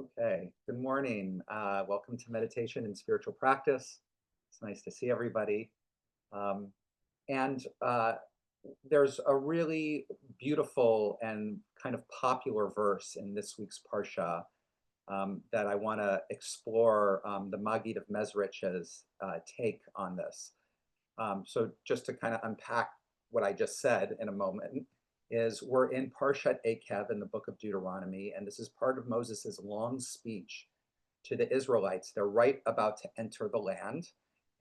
Okay, good morning. Welcome to Meditation and Spiritual Practice. It's nice to see everybody. Um, and there's a really beautiful and kind of popular verse in this week's Parsha that I want to explore the Maggid of Mezritch's take on this. So just to kind of unpack what I just said in a moment, is we're in Parshat Akev in the book of Deuteronomy, and this is part of Moses's long speech to the Israelites. They're right about to enter the land,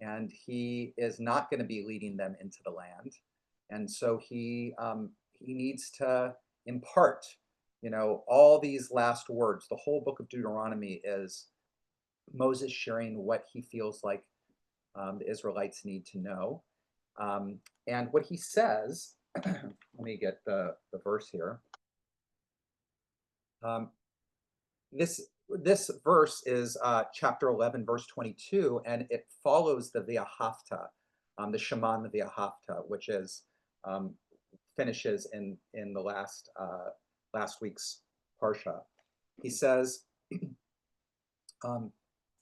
and he is not going to be leading them into the land, and so he needs to impart, all these last words. The whole book of Deuteronomy is Moses sharing what he feels like the Israelites need to know. And what he says, let me get the verse here. Um, this verse is chapter 11, verse 22, and it follows the V'ahavta, the Shema and the V'ahavta, which is finishes in the last week's parsha. He says,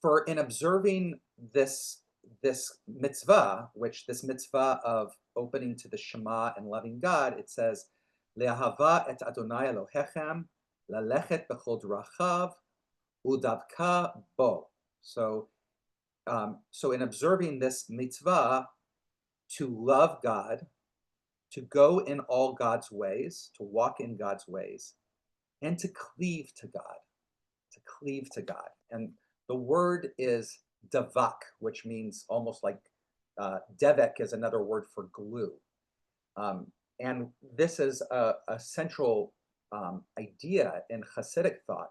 for in observing this mitzvah, which this mitzvah of opening to the Shema and loving God, it says, Le'ahava et Adonai Elohechem, lalechet b'chol drachav, udavka bo. So in observing this mitzvah, to love God, to go in all God's ways, to walk in God's ways, and to cleave to God, to cleave to God. And the word is davak, which means almost like devek is another word for glue. And this is a central idea in Hasidic thought,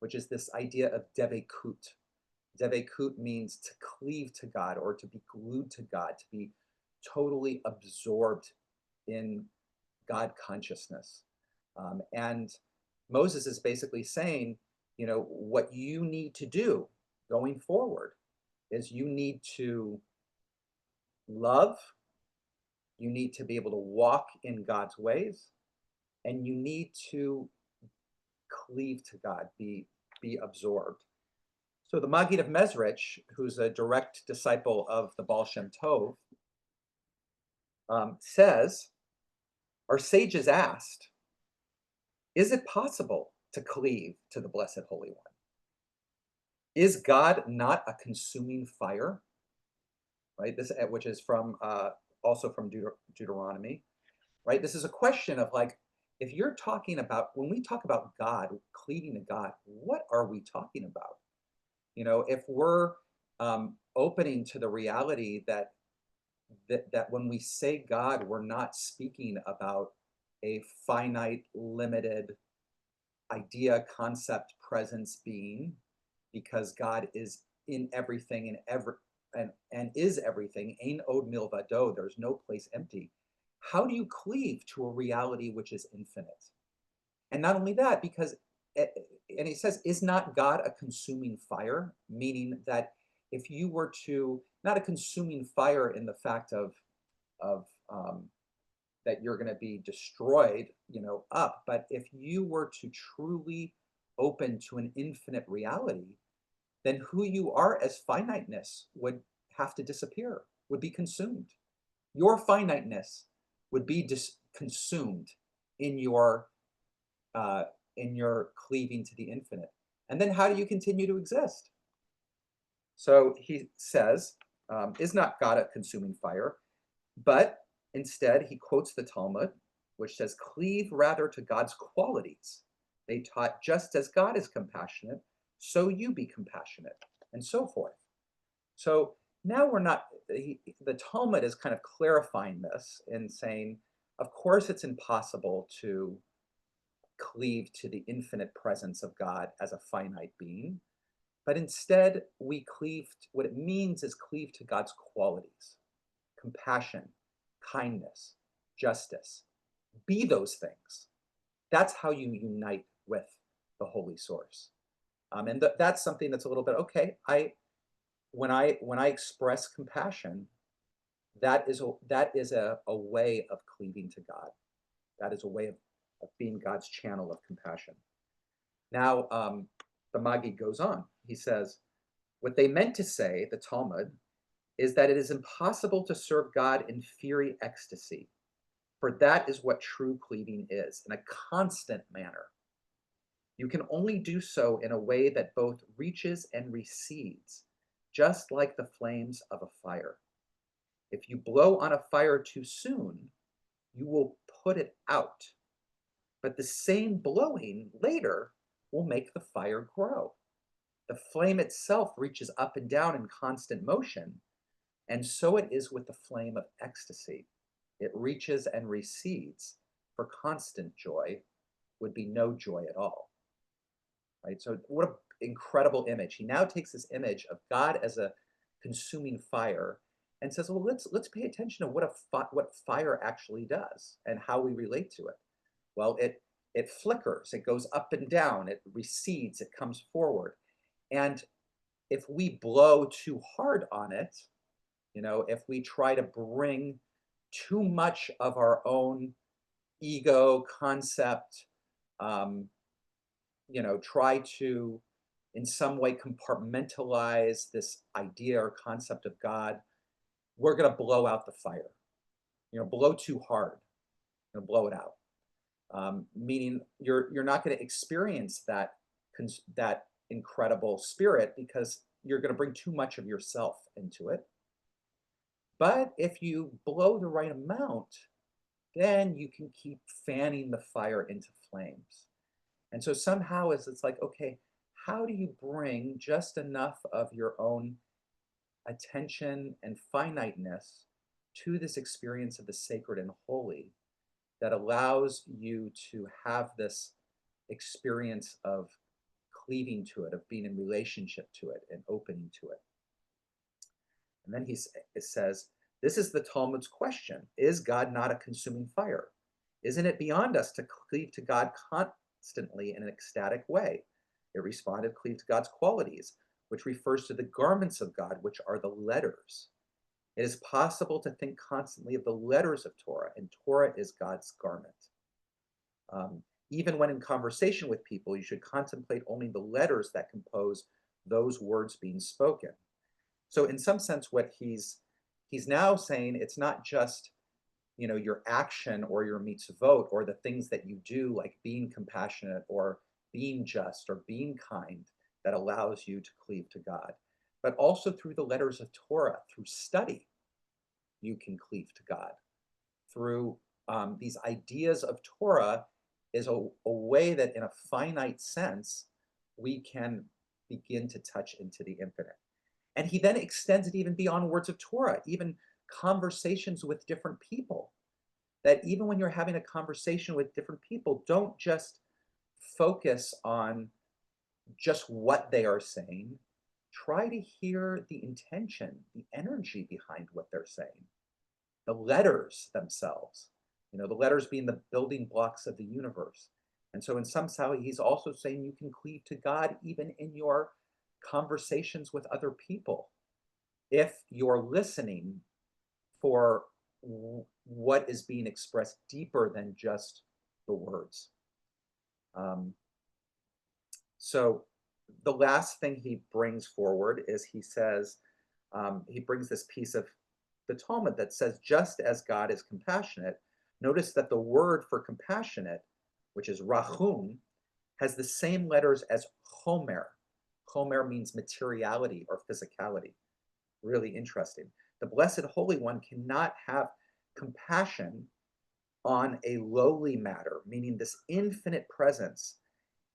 which is this idea of devekut. Devekut means to cleave to God or to be glued to God, to be totally absorbed in God consciousness. And Moses is basically saying, what you need to do going forward is you need to love, you need to be able to walk in God's ways, and you need to cleave to God, be absorbed. So the Maggid of Mezritch, who's a direct disciple of the Baal Shem Tov, says, our sages asked, is it possible to cleave to the Blessed Holy One? Is God not a consuming fire? Right, this which is from also from Deuteronomy, right? This is a question of like, if you're talking about, when we talk about God, cleaving to God, what are we talking about? If we're opening to the reality that when we say God, we're not speaking about a finite, limited idea, concept, presence, being, because God is in everything and is everything. Ein od milvado. There's no place empty. How do you cleave to a reality which is infinite? And not only that, and he says, is not God a consuming fire? Meaning that if you were to, not a consuming fire in the fact of that you're going to be destroyed, up, but if you were to truly open to an infinite reality, then who you are as finiteness would have to disappear, would be consumed. Your finiteness would be consumed in your cleaving to the infinite. And then how do you continue to exist? So he says, is not God a consuming fire? But instead, he quotes the Talmud, which says, cleave rather to God's qualities. They taught, just as God is compassionate, so you be compassionate, and so forth. So now the Talmud is kind of clarifying this and saying, of course, it's impossible to cleave to the infinite presence of God as a finite being, but instead what it means is cleave to God's qualities, compassion, kindness, justice. Be those things. That's how you unite with the Holy Source. And that's something that's a little bit, okay, when I express compassion, that is a way of cleaving to God. That is a way of being God's channel of compassion. Now, the Maggid goes on. He says, what they meant to say, the Talmud, is that it is impossible to serve God in fiery ecstasy, for that is what true cleaving is, in a constant manner. You can only do so in a way that both reaches and recedes, just like the flames of a fire. If you blow on a fire too soon, you will put it out. But the same blowing later will make the fire grow. The flame itself reaches up and down in constant motion, and so it is with the flame of ecstasy. It reaches and recedes, for constant joy would be no joy at all. Right? So what an incredible image. He now takes this image of God as a consuming fire and says, well, let's pay attention to what fire actually does and how we relate to it. Well, it flickers, it goes up and down, it recedes, it comes forward. And if we blow too hard on it, if we try to bring too much of our own ego concept, try to in some way compartmentalize this idea or concept of God, we're going to blow out the fire. Blow too hard, blow it out. Meaning you're not going to experience that incredible spirit because you're going to bring too much of yourself into it. But if you blow the right amount, then you can keep fanning the fire into flames. And so somehow it's like, okay, how do you bring just enough of your own attention and finiteness to this experience of the sacred and holy that allows you to have this experience of cleaving to it, of being in relationship to it and opening to it? And then it says, this is the Talmud's question. Is God not a consuming fire? Isn't it beyond us to cleave to God constantly in an ecstatic way? It responded, cleave to God's qualities, which refers to the garments of God, which are the letters. It is possible to think constantly of the letters of Torah, and Torah is God's garment. Even when in conversation with people, you should contemplate only the letters that compose those words being spoken. So in some sense, what he's now saying, it's not just your action or your mitzvot or the things that you do, like being compassionate or being just or being kind, that allows you to cleave to God, but also through the letters of Torah, through study, you can cleave to God. Through these ideas of Torah is a way that in a finite sense, we can begin to touch into the infinite. And he then extends it even beyond words of Torah, even conversations with different people. That even when you're having a conversation with different people, don't just focus on just what they are saying. Try to hear the intention, the energy behind what they're saying, the letters themselves, the letters being the building blocks of the universe. And so in some way, he's also saying you can cleave to God even in your conversations with other people. If you're listening for what is being expressed deeper than just the words. So the last thing he brings forward is he says, he brings this piece of the Talmud that says, just as God is compassionate, notice that the word for compassionate, which is rachum, has the same letters as chomer. Chomer means materiality or physicality. Really interesting. The Blessed Holy One cannot have compassion on a lowly matter, meaning this infinite presence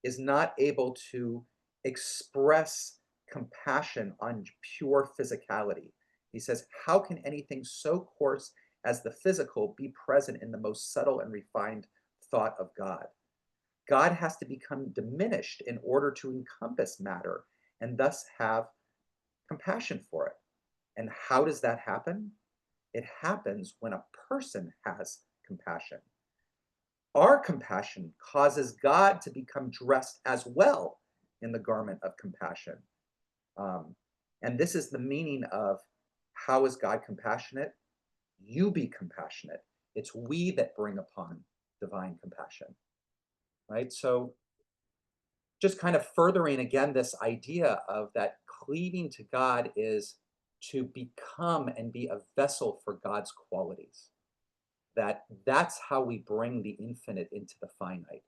is not able to express compassion on pure physicality. He says, how can anything so coarse as the physical be present in the most subtle and refined thought of God? God has to become diminished in order to encompass matter and thus have compassion for it. And how does that happen? It happens when a person has compassion. Our compassion causes God to become dressed as well in the garment of compassion. And this is the meaning of how is God compassionate? You be compassionate. It's we that bring upon divine compassion, right? So just kind of furthering again this idea of that cleaving to God is to become and be a vessel for God's qualities. That's how we bring the infinite into the finite,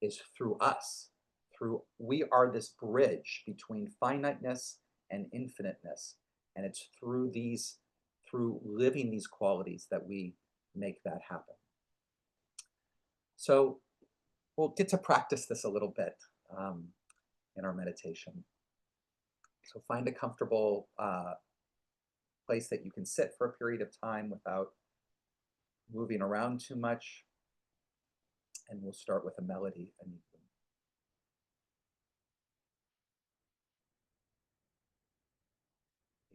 is through us. Through we are this bridge between finiteness and infiniteness, and it's through living these qualities that we make that happen. So we'll get to practice this a little bit in our meditation. So find a comfortable place that you can sit for a period of time without moving around too much. And we'll start with a melody.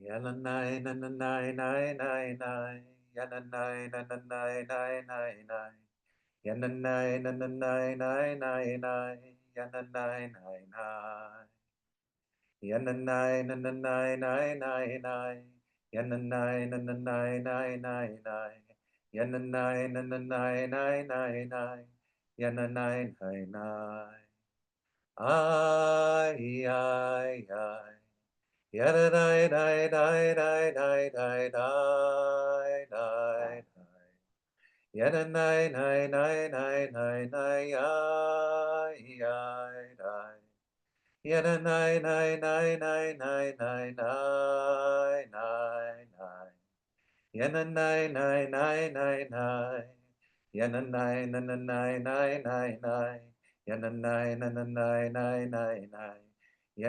Yananai nananai nai nai nai. Yananai nananai nai nai nai. Yananai nananai nai nai nai. Yananai nai nai. Yananai nananai nai nai nai. Yananai nananai nai nai nai. Yananai nananai nai nai nai. Yananai nai nai. Ai ai ai. Yada dai dai dai dai dai dai dai dai. Yada nai nai nai nai nai nai ai ai ai. Yada nai nai nai nai nai nai nai nai nai. Yana nai nai nai nai nai. Yana nai na na nai nai nai nai. Yana nai na na nai nai nai nai.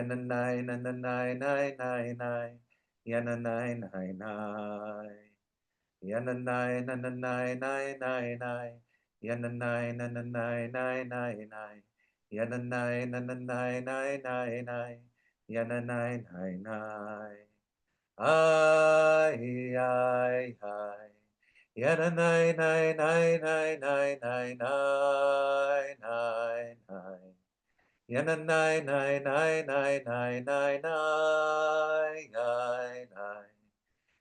Yana nai na na nai nai nai nai. Yana nai nai nai. Yana nai na na nai nai nai nai. Yana nai na na nai nai nai nai. Yana nai na na nai nai nai nai. Yana nai nai nai. Ai ai ai. Yana nai nai nai nai nai nai nai nai nai. Yana nai nai nai nai nai nai nai nai nai.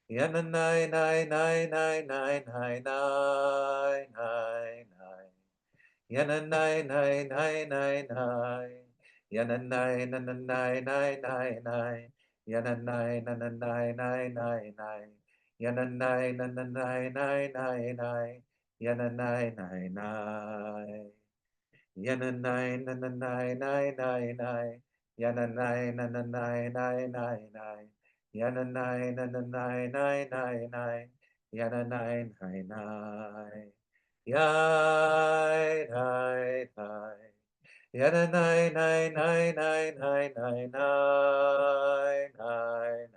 Yana nai nai nai nai nai nai nai nai nai. Yana nai nai nai nai nai. Yana nai na na nai nai nai nai. Yana nai na na nai nai nai nai. Yana nai na na nai nai nai nai. Yana nai nai nai. Yana nai na na nai nai nai nai. Yana nai na na nai nai nai nai. Yana nai na na nai nai nai nai. Yana nai nai nai. Yai nai nai. Yana nai nai nai nai nai nai nai nai nai.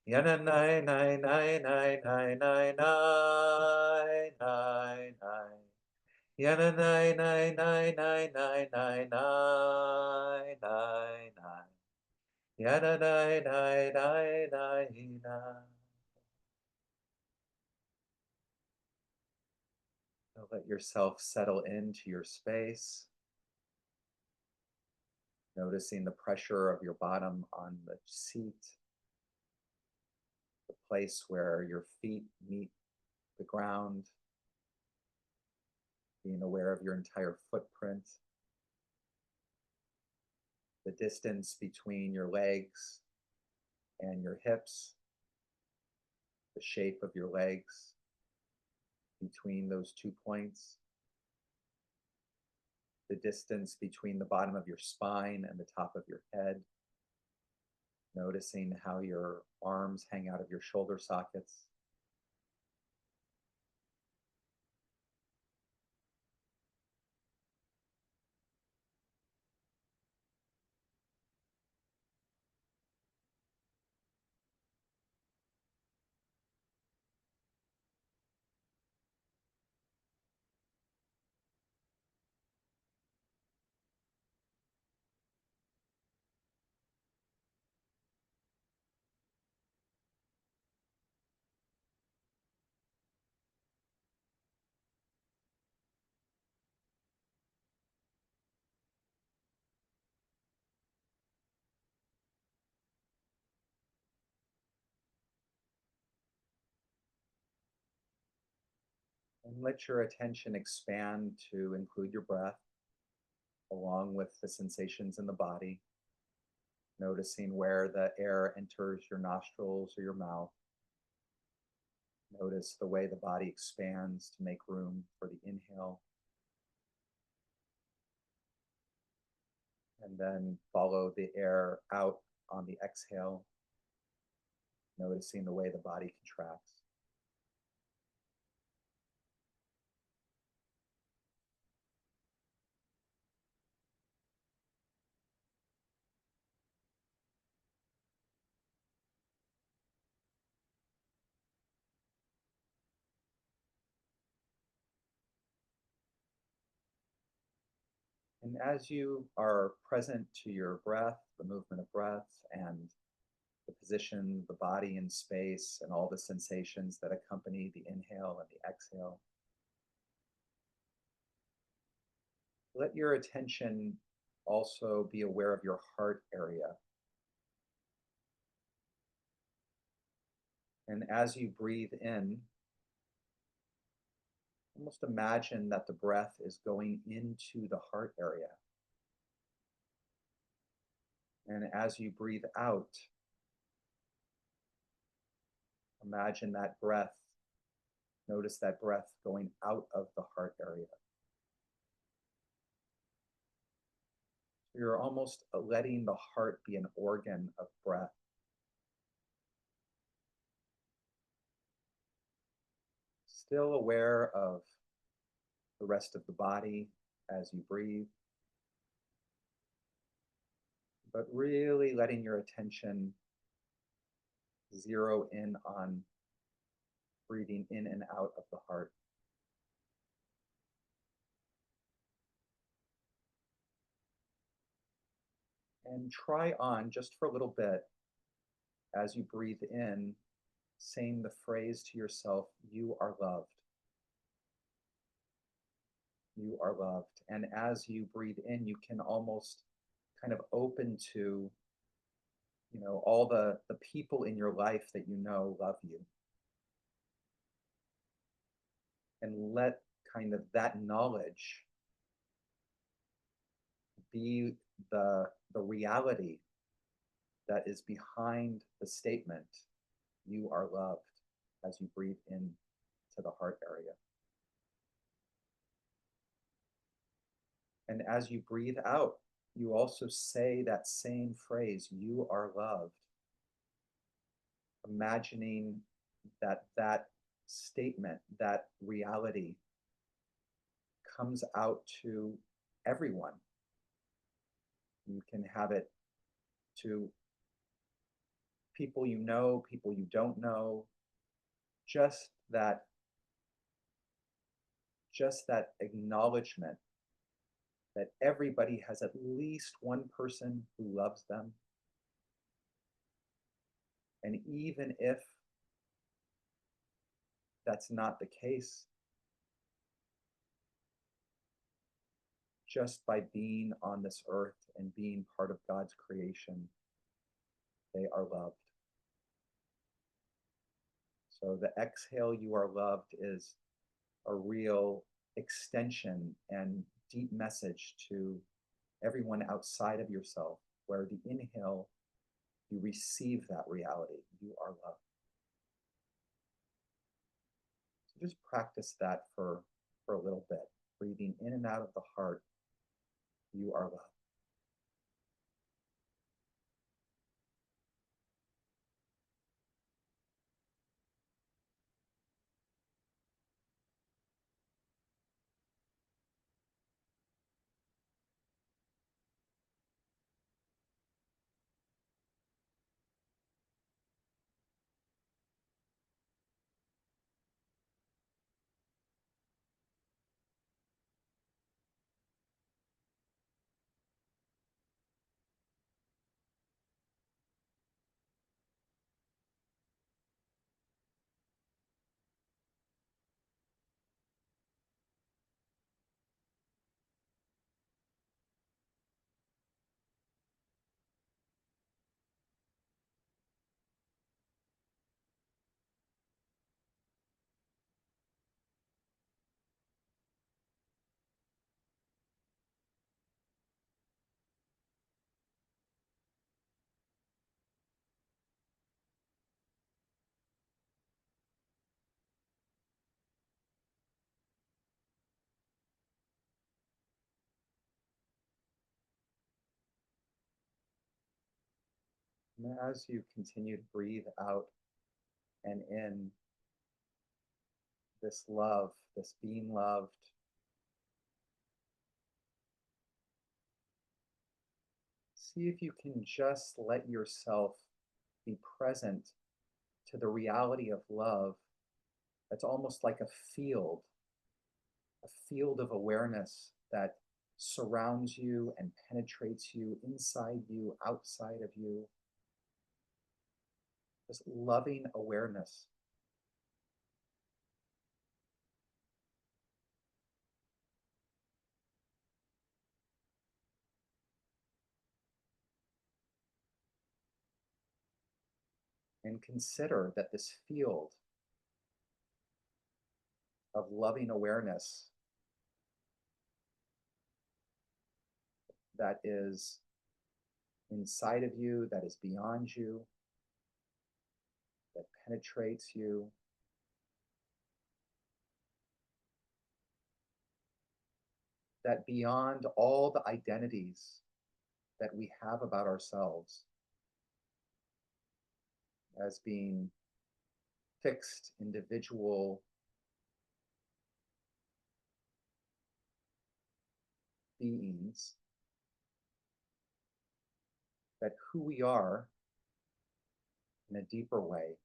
Yana nai nai nai nai nai nai nai nai nai. Yana nai nai nai nai nai nai nai nai nai. Yana nai nai nai nai nai. So let yourself settle into your space, noticing the pressure of your bottom on the seat, the place where your feet meet the ground, being aware of your entire footprint, the distance between your legs and your hips, the shape of your legs between those 2 points, the distance between the bottom of your spine and the top of your head, noticing how your arms hang out of your shoulder sockets. And let your attention expand to include your breath, along with the sensations in the body, noticing where the air enters your nostrils or your mouth. Notice the way the body expands to make room for the inhale, and then follow the air out on the exhale, noticing the way the body contracts. And as you are present to your breath, the movement of breath, and the position of the body in space, and all the sensations that accompany the inhale and the exhale, let your attention also be aware of your heart area. And as you breathe in, almost imagine that the breath is going into the heart area. And as you breathe out, imagine that breath, notice that breath going out of the heart area. You're almost letting the heart be an organ of breath. Still aware of the rest of the body as you breathe, but really letting your attention zero in on breathing in and out of the heart. And try on just for a little bit as you breathe in, saying the phrase to yourself, "You are loved. You are loved." And as you breathe in, you can almost kind of open to, all the people in your life that you know love you. And let kind of that knowledge be the reality that is behind the statement, "You are loved," as you breathe in to the heart area. And as you breathe out, you also say that same phrase, "You are loved," imagining that statement, that reality comes out to everyone. You can have it to people you know, people you don't know, just that just that acknowledgement that everybody has at least one person who loves them. And even if that's not the case, just by being on this earth and being part of God's creation, they are loved. So the exhale, "You are loved," is a real extension and deep message to everyone outside of yourself, where the inhale, you receive that reality. You are loved. So just practice that for a little bit, breathing in and out of the heart. You are loved. And as you continue to breathe out and in this love, this being loved, see if you can just let yourself be present to the reality of love that's almost like a field of awareness that surrounds you and penetrates you inside you, outside of you. This loving awareness. And consider that this field of loving awareness that is inside of you, that is beyond you, that penetrates you, that beyond all the identities that we have about ourselves as being fixed individual beings, that who we are in a deeper way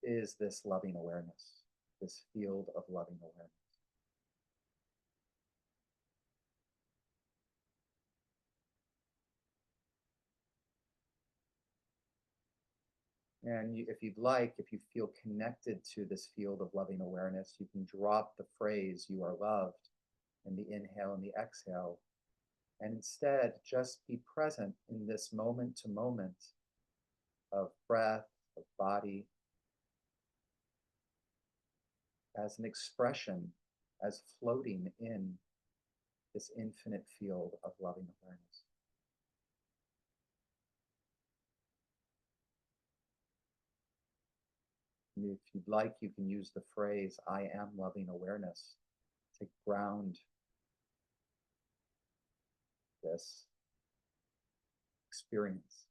is this loving awareness, this field of loving awareness. And if you'd like, if you feel connected to this field of loving awareness, you can drop the phrase, "you are loved," in the inhale and the exhale, and instead just be present in this moment to moment of breath, of body, as an expression, as floating in this infinite field of loving awareness. And if you'd like, you can use the phrase, "I am loving awareness," to ground this experience.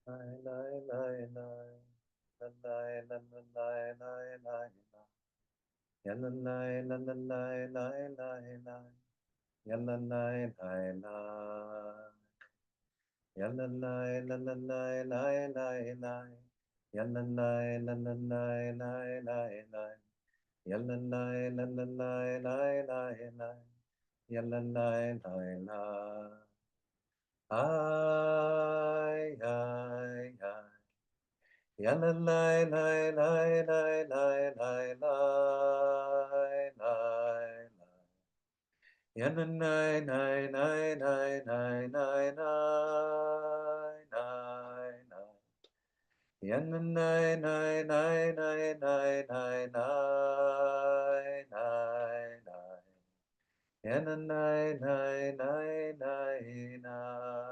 Ay, ay, ay. Yana nai nai nai nai nai nai nai nai nai. Yana nai nai nai nai nai nai nai nai nai. Yana nai nai nai nai nai nai nai nai nai. Yana nai nai nai nai nai.